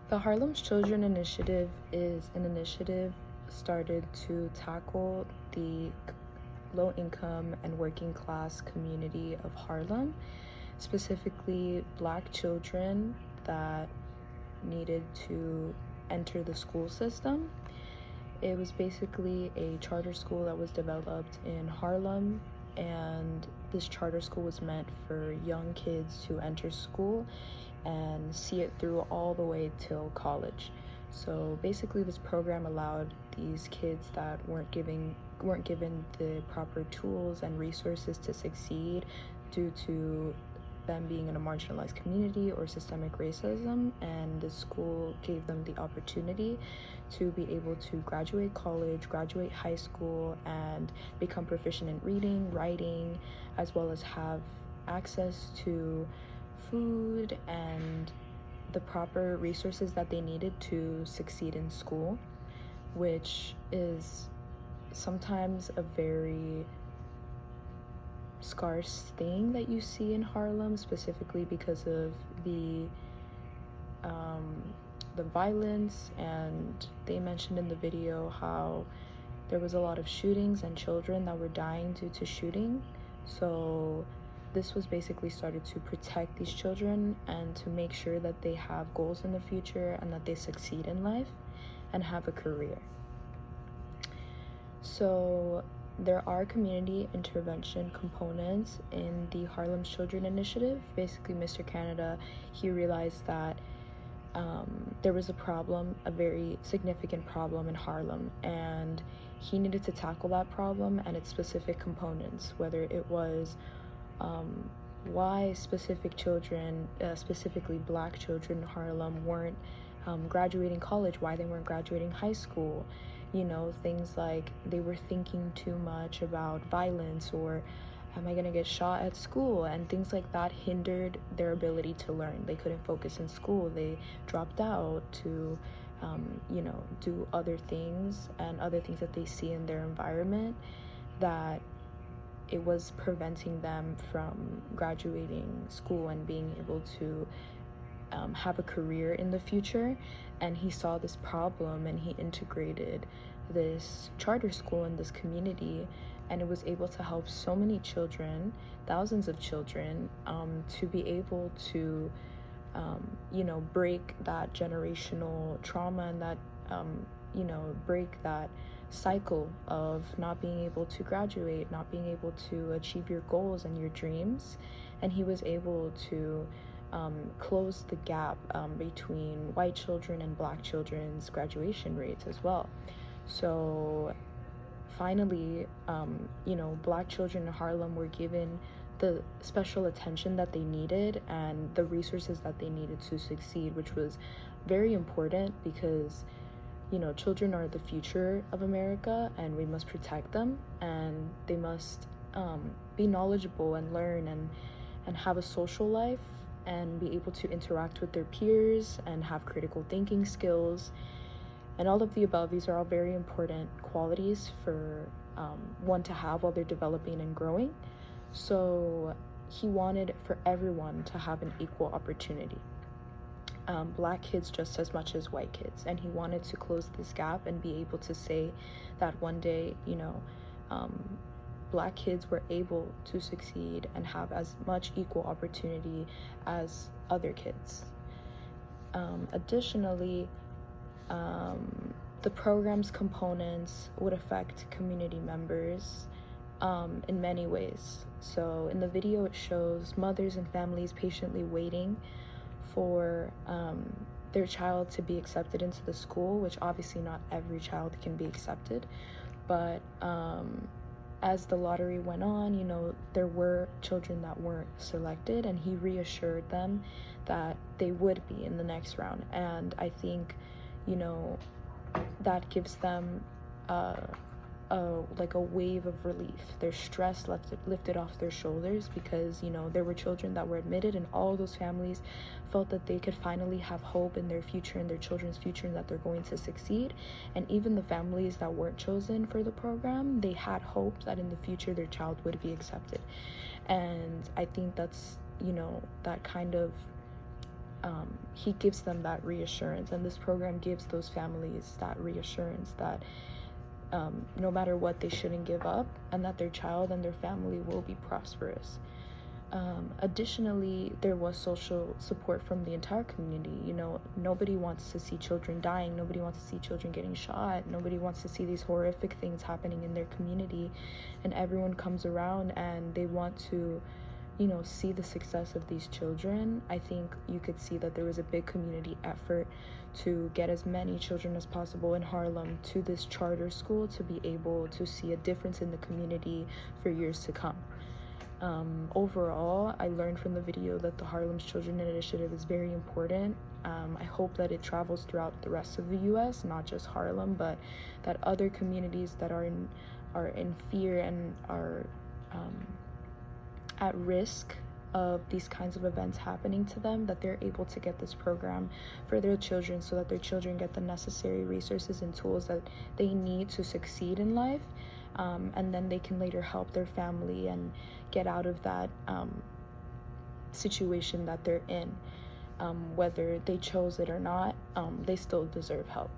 The Harlem's Children Initiative is an initiative started to tackle the low income and working class community of Harlem, specifically Black children that needed to enter the school system. It was basically a charter school that was developed in Harlem, and this charter school was meant for young kids to enter school and see it through all the way till college. So basically this program allowed these kids that weren't given the proper tools and resources to succeed due to them being in a marginalized community or systemic racism, and the school gave them the opportunity to be able to graduate college, graduate high school, and become proficient in reading, writing, as well as have access to food and the proper resources that they needed to succeed in school, which is sometimes a very scarce thing that you see in Harlem, specifically because of the violence. And they mentioned in the video how there was a lot of shootings and children that were dying due to shooting. So this was basically started to protect these children and to make sure that they have goals in the future and that they succeed in life and have a career. So there are community intervention components in the Harlem's Children Initiative. Basically, Mr. Canada, he realized that there was a problem, a very significant problem in Harlem, and he needed to tackle that problem and its specific components, whether it was why specific children, specifically Black children in Harlem, weren't graduating college, why they weren't graduating high school. You know, things like they were thinking too much about violence, or am I gonna get shot at school, and things like that hindered their ability to learn. They couldn't focus in school. They dropped out to do other things and other things that they see in their environment, that it was preventing them from graduating school and being able to have a career in the future. And he saw this problem and he integrated this charter school in this community, and it was able to help so many children, thousands of children, to be able to break that generational trauma and that break that cycle of not being able to graduate, not being able to achieve your goals and your dreams. And he was able to close the gap between white children and Black children's graduation rates as well. So finally, Black children in Harlem were given the special attention that they needed and the resources that they needed to succeed, which was very important because children are the future of America, and we must protect them, and they must be knowledgeable and learn and have a social life and be able to interact with their peers and have critical thinking skills. And all of the above, these are all very important qualities for one to have while they're developing and growing. So he wanted for everyone to have an equal opportunity. Black kids just as much as white kids, and he wanted to close this gap and be able to say that one day Black kids were able to succeed and have as much equal opportunity as other kids. Additionally, the program's components would affect community members in many ways. So in the video, it shows mothers and families patiently waiting for their child to be accepted into the school, which obviously not every child can be accepted. But as the lottery went on, there were children that weren't selected, and he reassured them that they would be in the next round. And I think, that gives them like a wave of relief. Their stress lifted off their shoulders, because there were children that were admitted, and all those families felt that they could finally have hope in their future and their children's future, and that they're going to succeed. And even the families that weren't chosen for the program, they had hope that in the future their child would be accepted. And I think that's that kind of he gives them that reassurance, and this program gives those families that reassurance that no matter what, they shouldn't give up, and that their child and their family will be prosperous. Additionally, there was social support from the entire community. You know, nobody wants to see children dying, nobody wants to see children getting shot, nobody wants to see these horrific things happening in their community, and everyone comes around and they want to, you know, see the success of these children. I think you could see that there was a big community effort to get as many children as possible in Harlem to this charter school to be able to see a difference in the community for years to come. Overall, I learned from the video that the Harlem's Children Initiative is very important. I hope that it travels throughout the rest of the U.S., not just Harlem, but that other communities that are in fear and are at risk of these kinds of events happening to them, that they're able to get this program for their children so that their children get the necessary resources and tools that they need to succeed in life. And then they can later help their family and get out of that situation that they're in. Whether they chose it or not, they still deserve help.